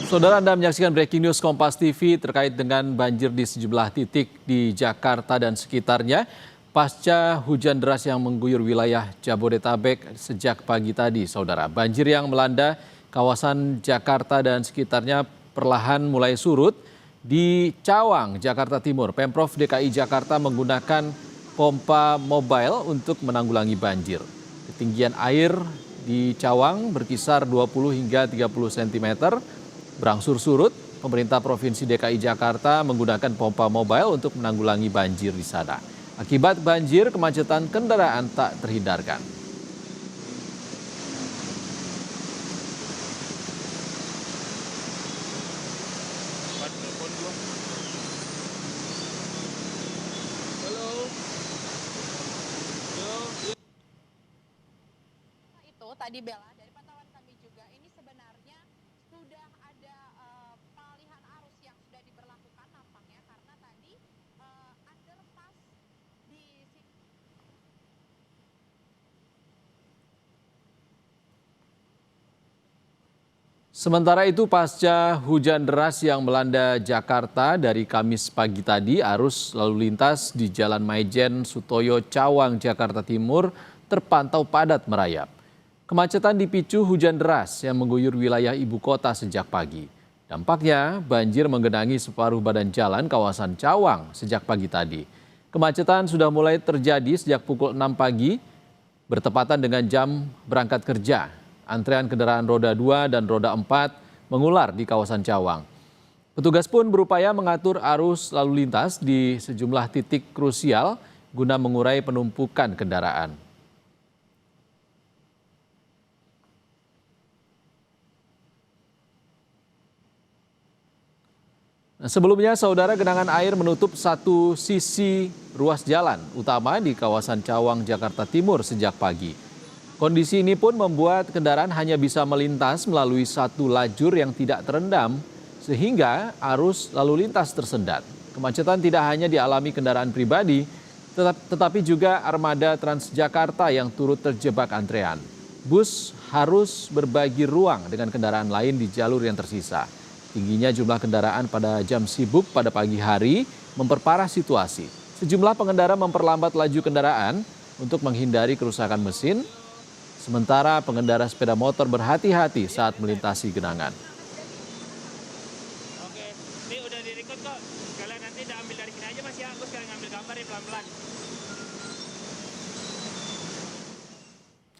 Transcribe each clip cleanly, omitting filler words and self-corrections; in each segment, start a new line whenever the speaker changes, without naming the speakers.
Saudara, Anda menyaksikan Breaking News Kompas TV terkait dengan banjir di sejumlah titik di Jakarta dan sekitarnya pasca hujan deras yang mengguyur wilayah Jabodetabek sejak pagi tadi, Saudara. Banjir yang melanda kawasan Jakarta dan sekitarnya perlahan mulai surut. Di Cawang, Jakarta Timur, Pemprov DKI Jakarta menggunakan pompa mobile untuk menanggulangi banjir. Ketinggian air di Cawang berkisar 20 hingga 30 cm. Berangsur surut, pemerintah Provinsi DKI Jakarta menggunakan pompa mobile untuk menanggulangi banjir di sana. Akibat banjir, kemacetan kendaraan tak terhindarkan.
Itu tadi Bella, dari pantauan kami juga ini sebenarnya sudah ada pengalihan arus yang sudah diberlakukan nampaknya karena tadi underpass di sini.
Sementara itu, pasca hujan deras yang melanda Jakarta dari Kamis pagi tadi, arus lalu lintas di Jalan Maijen Sutoyo Cawang, Jakarta Timur terpantau padat merayap. Kemacetan dipicu hujan deras yang mengguyur wilayah ibu kota sejak pagi. Dampaknya, banjir menggenangi separuh badan jalan kawasan Cawang sejak pagi tadi. Kemacetan sudah mulai terjadi sejak pukul 6 pagi, bertepatan dengan jam berangkat kerja. Antrean kendaraan roda 2 dan roda 4 mengular di kawasan Cawang. Petugas pun berupaya mengatur arus lalu lintas di sejumlah titik krusial guna mengurai penumpukan kendaraan. Sebelumnya, Saudara, genangan air menutup satu sisi ruas jalan utama di kawasan Cawang, Jakarta Timur sejak pagi. Kondisi ini pun membuat kendaraan hanya bisa melintas melalui satu lajur yang tidak terendam, sehingga arus lalu lintas tersendat. Kemacetan tidak hanya dialami kendaraan pribadi, tetapi juga armada Transjakarta yang turut terjebak antrean. Bus harus berbagi ruang dengan kendaraan lain di jalur yang tersisa. Tingginya jumlah kendaraan pada jam sibuk pada pagi hari memperparah situasi. Sejumlah pengendara memperlambat laju kendaraan untuk menghindari kerusakan mesin, sementara pengendara sepeda motor berhati-hati saat melintasi genangan.
Oke, ini udah direkod kok. Kalian nanti udah ambil dari sini aja Mas ya. Aku sekarang ngambil gambar ya pelan-pelan.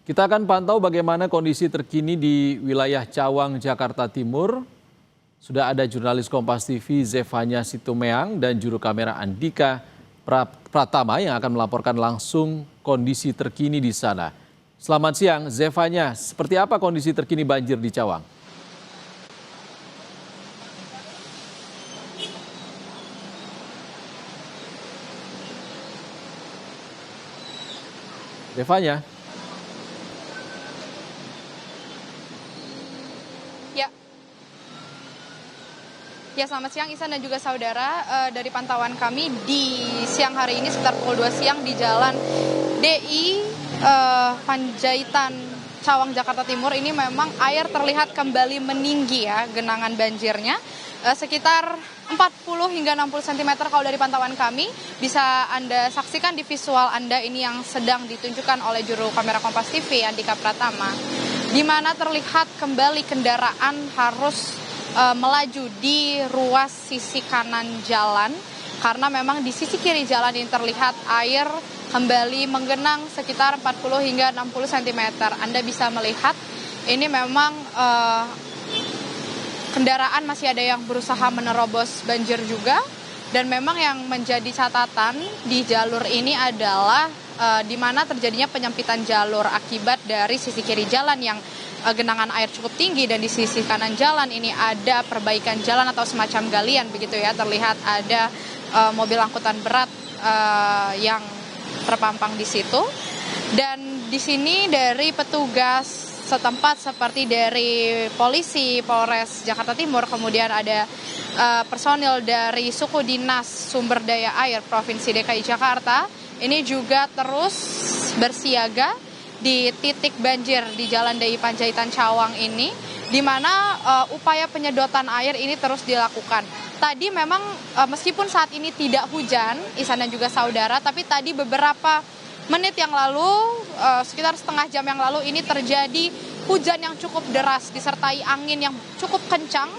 Kita akan pantau bagaimana kondisi terkini di wilayah Cawang, Jakarta Timur. Sudah ada jurnalis Kompas TV Zefanya Situmeang dan juru kamera Andika Pratama yang akan melaporkan langsung kondisi terkini di sana. Selamat siang, Zefanya. Seperti apa kondisi terkini banjir di Cawang? Zefanya.
Ya, selamat siang Ihsan dan juga saudara. Dari pantauan kami di siang hari ini sekitar pukul 2 siang di Jalan DI Panjaitan Cawang, Jakarta Timur ini memang air terlihat kembali meninggi ya genangan banjirnya. Sekitar 40 hingga 60 cm kalau dari pantauan kami. Bisa Anda saksikan di visual Anda ini yang sedang ditunjukkan oleh juru kamera Kompas TV Andika Pratama. Di mana terlihat kembali kendaraan harus melaju di ruas sisi kanan jalan karena memang di sisi kiri jalan ini terlihat air kembali menggenang sekitar 40 hingga 60 cm. Anda bisa melihat ini memang kendaraan masih ada yang berusaha menerobos banjir juga, dan memang yang menjadi catatan di jalur ini adalah di mana terjadinya penyempitan jalur akibat dari sisi kiri jalan yang genangan air cukup tinggi, dan di sisi kanan jalan ini ada perbaikan jalan atau semacam galian begitu ya. Terlihat ada mobil angkutan berat yang terpampang di situ, dan di sini dari petugas setempat seperti dari polisi Polres Jakarta Timur, kemudian ada personil dari suku dinas sumber daya air Provinsi DKI Jakarta ini juga terus bersiaga di titik banjir di Jalan DI Panjaitan Cawang ini, di mana upaya penyedotan air ini terus dilakukan. Tadi memang meskipun saat ini tidak hujan, Ihsan dan juga saudara, tapi tadi beberapa menit yang lalu, sekitar setengah jam yang lalu ini terjadi hujan yang cukup deras disertai angin yang cukup kencang,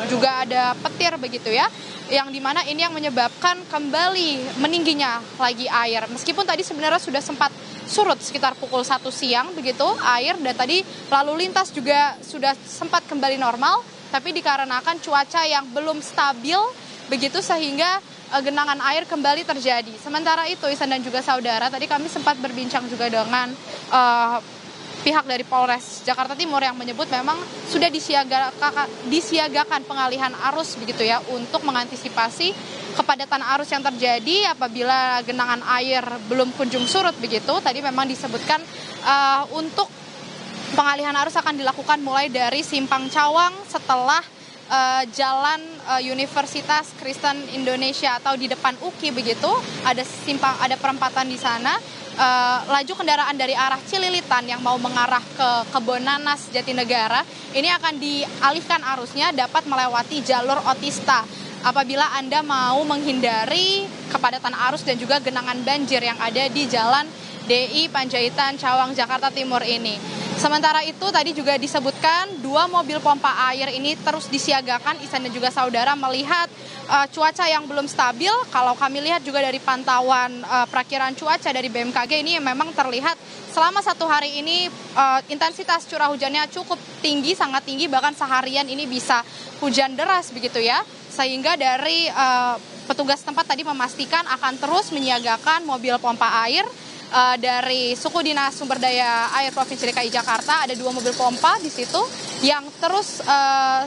juga ada petir begitu ya, yang dimana ini yang menyebabkan kembali meningginya lagi air. Meskipun tadi sebenarnya sudah sempat surut sekitar pukul 1 siang begitu air, dan tadi lalu lintas juga sudah sempat kembali normal, tapi dikarenakan cuaca yang belum stabil begitu sehingga genangan air kembali terjadi. Sementara itu Ihsan dan juga saudara, tadi kami sempat berbincang juga dengan pihak dari Polres Jakarta Timur yang menyebut memang sudah disiagakan pengalihan arus begitu ya, untuk mengantisipasi kepadatan arus yang terjadi apabila genangan air belum kunjung surut begitu. Tadi memang disebutkan untuk pengalihan arus akan dilakukan mulai dari Simpang Cawang setelah Jalan Universitas Kristen Indonesia atau di depan UKI begitu, ada perempatan di sana. Laju kendaraan dari arah Cililitan yang mau mengarah ke Kebonanas Jatinegara ini akan dialihkan arusnya dapat melewati jalur otista apabila Anda mau menghindari kepadatan arus dan juga genangan banjir yang ada di Jalan DI Panjaitan Cawang Jakarta Timur ini. Sementara itu tadi juga disebutkan 2 mobil pompa air ini terus disiagakan. Ihsan dan juga saudara melihat cuaca yang belum stabil. Kalau kami lihat juga dari pantauan perakiraan cuaca dari BMKG ini memang terlihat selama 1 hari ini intensitas curah hujannya cukup tinggi, sangat tinggi, bahkan seharian ini bisa hujan deras begitu ya. Sehingga dari petugas tempat tadi memastikan akan terus menyiagakan mobil pompa air. Dari Suku Dinas Sumber Daya Air Provinsi DKI Jakarta ada 2 mobil pompa di situ yang terus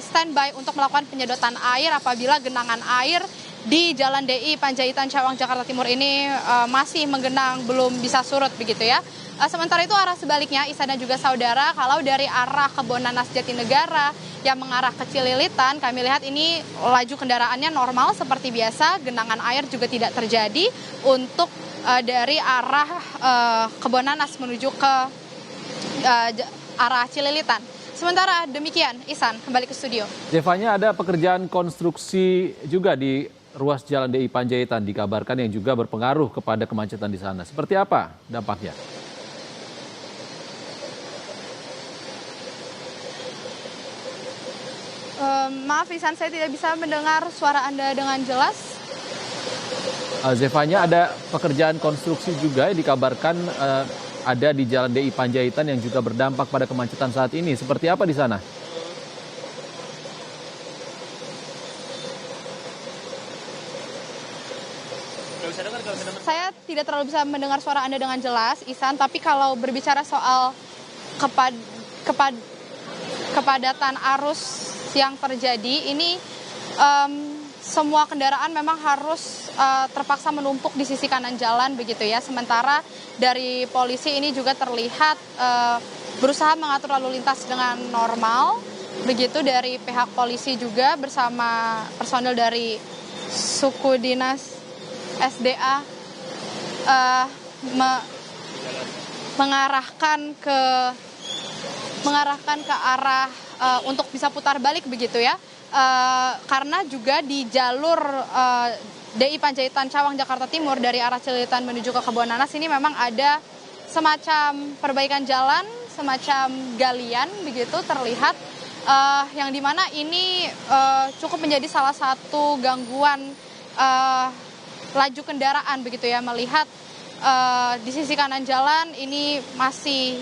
standby untuk melakukan penyedotan air apabila genangan air di Jalan DI Panjaitan Cawang Jakarta Timur ini masih menggenang, belum bisa surut begitu ya. Sementara itu arah sebaliknya Ihsan dan juga saudara, kalau dari arah Kebonanas Jatinegara yang mengarah ke Cililitan, kami lihat ini laju kendaraannya normal seperti biasa, genangan air juga tidak terjadi untuk dari arah Kebonanas menuju ke arah Cililitan. Sementara demikian, Ihsan, kembali ke studio.
Zevanya, ada pekerjaan konstruksi juga di ruas Jalan DI Panjaitan dikabarkan yang juga berpengaruh kepada kemacetan di sana. Seperti apa dampaknya?
Maaf Ihsan, saya tidak bisa mendengar suara Anda dengan jelas.
Zevanya, ada pekerjaan konstruksi juga yang dikabarkan ada di Jalan DI Panjaitan yang juga berdampak pada kemacetan saat ini. Seperti apa di sana?
Saya tidak terlalu bisa mendengar suara Anda dengan jelas, Ihsan, tapi kalau berbicara soal kepadatan arus yang terjadi ini, semua kendaraan memang harus terpaksa menumpuk di sisi kanan jalan begitu ya. Sementara dari polisi ini juga terlihat berusaha mengatur lalu lintas dengan normal. Begitu dari pihak polisi juga bersama personel dari Suku Dinas SDA mengarahkan ke arah untuk bisa putar balik begitu ya. Karena juga di jalur DI Panjaitan Cawang Jakarta Timur dari arah Cililitan menuju ke Kebonanas ini memang ada semacam perbaikan jalan, semacam galian begitu terlihat, yang dimana ini cukup menjadi salah satu gangguan laju kendaraan begitu ya, melihat di sisi kanan jalan ini masih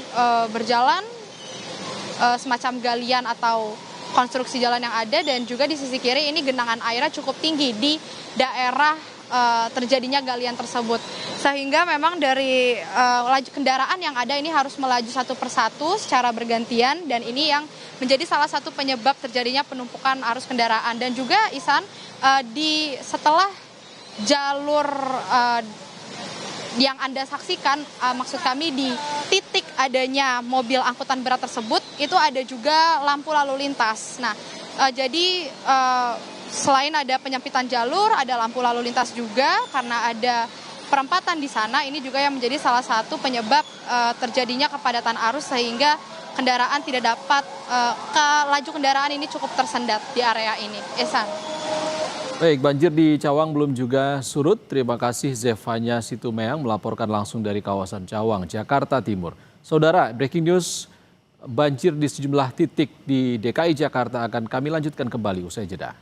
berjalan semacam galian atau konstruksi jalan yang ada, dan juga di sisi kiri ini genangan airnya cukup tinggi di daerah terjadinya galian tersebut. Sehingga memang dari laju kendaraan yang ada ini harus melaju satu persatu secara bergantian, dan ini yang menjadi salah satu penyebab terjadinya penumpukan arus kendaraan. Dan juga Ihsan, setelah jalur yang Anda saksikan, maksud kami di titik adanya mobil angkutan berat tersebut, itu ada juga lampu lalu lintas. Nah, jadi selain ada penyempitan jalur, ada lampu lalu lintas juga karena ada perempatan di sana. Ini juga yang menjadi salah satu penyebab terjadinya kepadatan arus, sehingga kendaraan tidak dapat, laju kendaraan ini cukup tersendat di area ini. Ihsan.
Baik, banjir di Cawang belum juga surut. Terima kasih Zefanya Situmeang melaporkan langsung dari kawasan Cawang, Jakarta Timur. Saudara, breaking news banjir di sejumlah titik di DKI Jakarta akan kami lanjutkan kembali usai jeda.